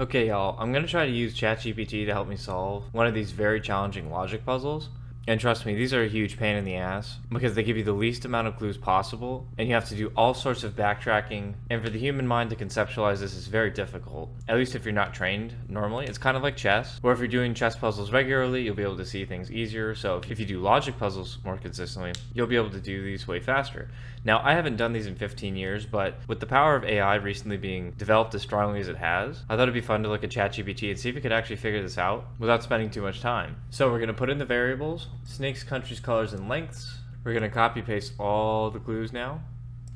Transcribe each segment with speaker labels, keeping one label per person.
Speaker 1: Okay, y'all, I'm going to try to use ChatGPT to help me solve one of these very challenging logic puzzles. And trust me, these are a huge pain in the ass because they give you the least amount of clues possible, and you have to do all sorts of backtracking. And for the human mind to conceptualize this is very difficult, at least if you're not trained normally. It's kind of like chess, where if you're doing chess puzzles regularly, you'll be able to see things easier. So if you do logic puzzles more consistently, you'll be able to do these way faster. Now, I haven't done these in 15 years, but with the power of AI recently being developed as strongly as it has, I thought it'd be fun to look at ChatGPT and see if it could actually figure this out without spending too much time. So we're going to put in the variables, snakes, countries, colors, and lengths. We're going to copy paste all the clues now.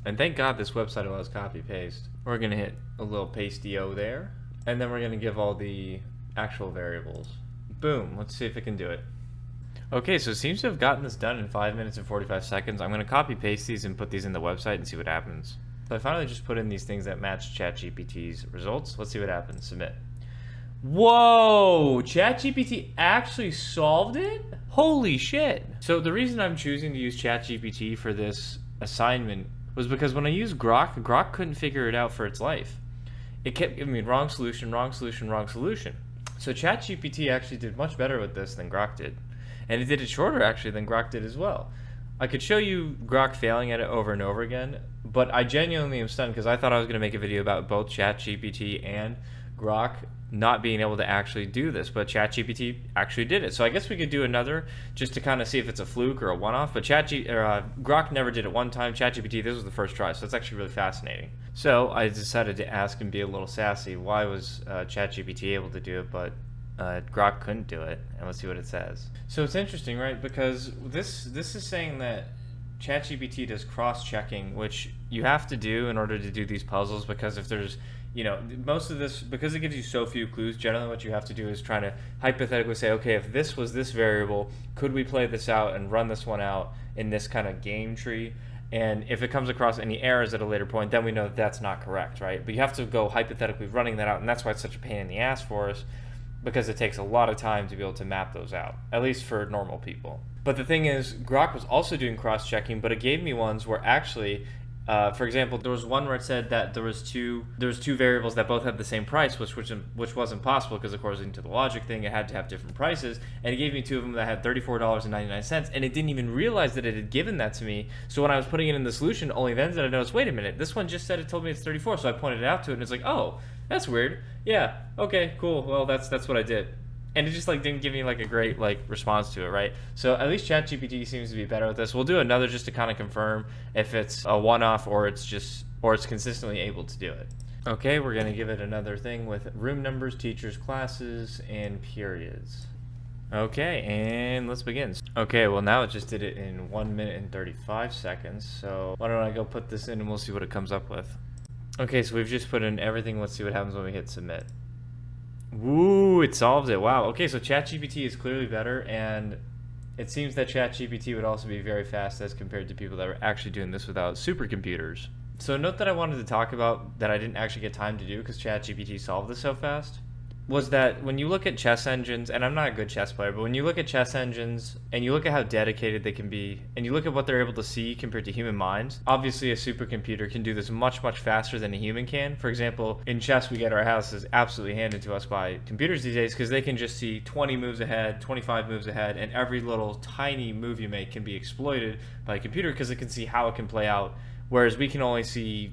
Speaker 1: And thank God this website allows copy paste. We're going to hit a little paste-o there. And then we're going to give all the actual variables. Boom. Let's see if it can do it. Okay, so it seems to have gotten this done in 5 minutes and 45 seconds. I'm going to copy paste these and put these in the website and see what happens. So I finally just put in these things that match ChatGPT's results. Let's see what happens. Submit. Whoa! ChatGPT actually solved it? Holy shit! So the reason I'm choosing to use ChatGPT for this assignment was because when I used Grok couldn't figure it out for its life. It kept giving me wrong solution, wrong solution, wrong solution. So ChatGPT actually did much better with this than Grok did. And it did it shorter actually than Grok did as well. I could show you Grok failing at it over and over again, but I genuinely am stunned because I thought I was going to make a video about both ChatGPT and Grok not being able to actually do this, but ChatGPT actually did it. So I guess we could do another just to kind of see if it's a fluke or a one-off, but Grok never did it one time. ChatGPT, this was the first try, so it's actually really fascinating. So I decided to ask and be a little sassy. Why was ChatGPT able to do it, but Grok couldn't do it? And let's see what it says. So it's interesting, right? Because this is saying that ChatGPT does cross-checking, which you have to do in order to do these puzzles, because if there's, you know, most of this, because it gives you so few clues, generally what you have to do is try to hypothetically say, okay, if this was this variable, could we play this out and run this one out in this kind of game tree? And if it comes across any errors at a later point, then we know that that's not correct, right? But you have to go hypothetically running that out, and that's why it's such a pain in the ass for us, because it takes a lot of time to be able to map those out, at least for normal people. But the thing is, Grok was also doing cross-checking, but it gave me ones where actually, for example, there was one where it said that there was two variables that both had the same price, which wasn't possible because according to the logic thing, it had to have different prices. And it gave me two of them that had $34.99, and it didn't even realize that it had given that to me. So when I was putting it in the solution, only then did I notice, wait a minute, this one just said it told me it's 34. So I pointed it out to it, and it's like, oh, that's weird. Yeah, okay, cool. Well, that's what I did. And it just like didn't give me like a great like response to it, right? So at least ChatGPT seems to be better with this. We'll do another just to kind of confirm if it's a one-off or it's consistently able to do it. Okay, we're gonna give it another thing with room numbers, teachers, classes, and periods. Okay, and let's begin. Okay, well now it just did it in 1 minute and 35 seconds. So why don't I go put this in and we'll see what it comes up with. Okay, so we've just put in everything. Let's see what happens when we hit submit. Woo, it solves it. Wow. Okay, so ChatGPT is clearly better, and it seems that ChatGPT would also be very fast as compared to people that were actually doing this without supercomputers. So a note that I wanted to talk about that I didn't actually get time to do because ChatGPT solved this so fast was that when you look at chess engines, and I'm not a good chess player, but when you look at chess engines and you look at how dedicated they can be, and you look at what they're able to see compared to human minds, obviously a supercomputer can do this much, much faster than a human can. For example, in chess, we get our houses absolutely handed to us by computers these days because they can just see 20 moves ahead, 25 moves ahead, and every little tiny move you make can be exploited by a computer because it can see how it can play out, whereas we can only see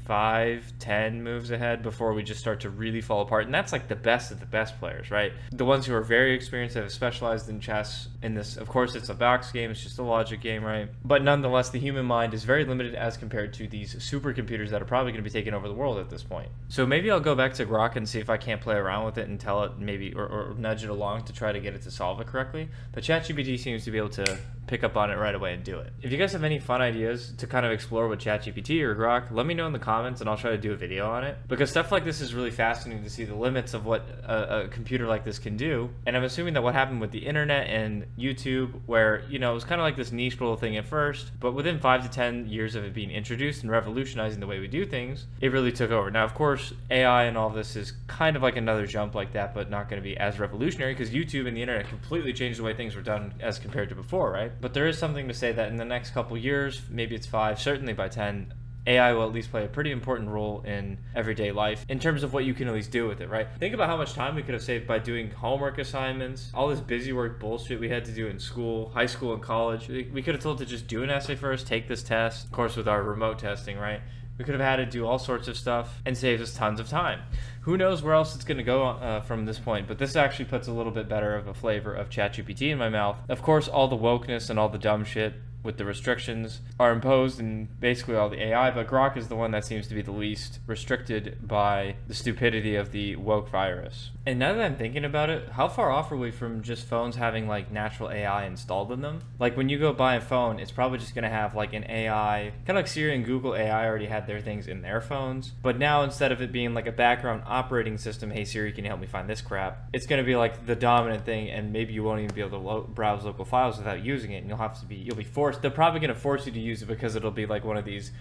Speaker 1: 5-10 moves ahead before we just start to really fall apart. And that's like the best of the best players, right? The ones who are very experienced, that have specialized in chess. In this, of course, it's a box game, it's just a logic game, right? But nonetheless, the human mind is very limited as compared to these supercomputers that are probably going to be taking over the world at this point. So maybe I'll go back to Grok and see if I can't play around with it and tell it maybe, or nudge it along to try to get it to solve it correctly. But ChatGPT seems to be able to pick up on it right away and do it. If you guys have any fun ideas to kind of explore with ChatGPT or Grok, let me know in the comments and I'll try to do a video on it, because stuff like this is really fascinating to see the limits of what a computer like this can do. And I'm assuming that what happened with the internet and YouTube, where, you know, it was kind of like this niche little thing at first, but within 5 to 10 years of it being introduced and revolutionizing the way we do things, it really took over. Now, of course, AI and all this is kind of like another jump like that, but not going to be as revolutionary because YouTube and the internet completely changed the way things were done as compared to before, right? But there is something to say that in the next couple years, maybe it's 5, certainly by 10, AI will at least play a pretty important role in everyday life in terms of what you can at least do with it, right? Think about how much time we could have saved by doing homework assignments, all this busy work bullshit we had to do in school, high school and college. We could have told it to just do an essay first, take this test, of course with our remote testing, right? We could have had it do all sorts of stuff and saved us tons of time. Who knows where else it's going to go from this point, but this actually puts a little bit better of a flavor of ChatGPT in my mouth. Of course, all the wokeness and all the dumb shit with the restrictions are imposed in basically all the AI, but Grok is the one that seems to be the least restricted by the stupidity of the woke virus. And now that I'm thinking about it, how far off are we from just phones having like natural AI installed in them? Like when you go buy a phone, it's probably just going to have like an AI, kind of like Siri and Google AI already had their things in their phones, but now instead of it being like a background operating system, hey Siri, can you help me find this crap? It's going to be like the dominant thing, and maybe you won't even be able to browse local files without using it, and you'll be forced. They're probably going to force you to use it because it'll be like one of these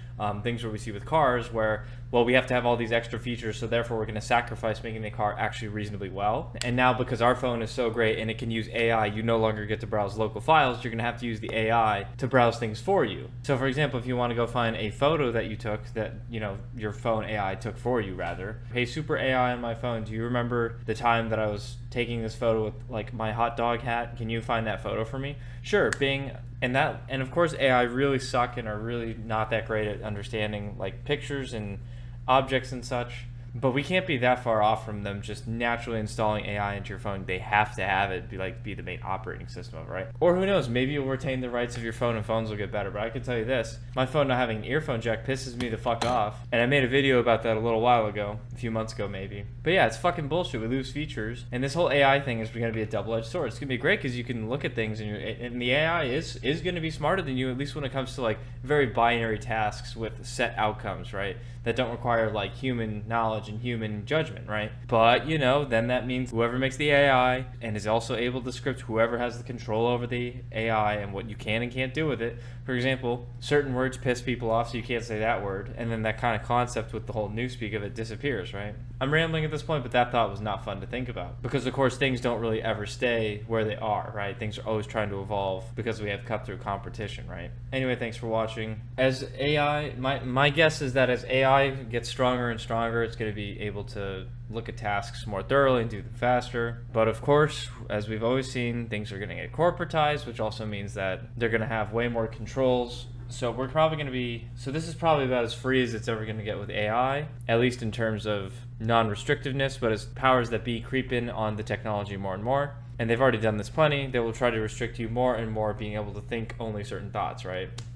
Speaker 1: things where we see with cars where, well, we have to have all these extra features, so therefore we're going to sacrifice making the car actually reasonably well. And now because our phone is so great and it can use AI, you no longer get to browse local files. You're going to have to use the AI to browse things for you. So for example, if you want to go find a photo that you took that, you know, your phone AI took for you rather, hey, super AI on my phone, do you remember the time that I was taking this photo with like my hot dog hat? Can you find that photo for me? Sure, Bing. And of course AI really suck and are really not that great at understanding like pictures and objects and such. But we can't be that far off from them just naturally installing AI into your phone. They have to have it be the main operating system of it, right? Or who knows, maybe you'll retain the rights of your phone and phones will get better. But I can tell you this, my phone not having an earphone jack pisses me the fuck off. And I made a video about that a little while ago, a few months ago maybe. But yeah, it's fucking bullshit. We lose features. And this whole AI thing is going to be a double-edged sword. It's going to be great because you can look at things and the AI is going to be smarter than you, at least when it comes to like very binary tasks with set outcomes, right? That don't require like human knowledge and human judgment, right? But, you know, then that means whoever makes the AI and is also able to script whoever has the control over the AI and what you can and can't do with it. For example, certain words piss people off, so you can't say that word, and then that kind of concept with the whole newspeak of it disappears, right? I'm rambling at this point, but that thought was not fun to think about. Because, of course, things don't really ever stay where they are, right? Things are always trying to evolve because we have cut-through competition, right? Anyway, thanks for watching. As AI, my guess is that as AI gets stronger and stronger, it's going to be able to look at tasks more thoroughly and do them faster. But of course, as we've always seen, things are going to get corporatized, which also means that they're going to have way more controls. So we're probably going to be, so this is probably about as free as it's ever going to get with AI, at least in terms of non-restrictiveness, but as powers that be creep in on the technology more and more. And they've already done this plenty. They will try to restrict you more and more, being able to think only certain thoughts, right?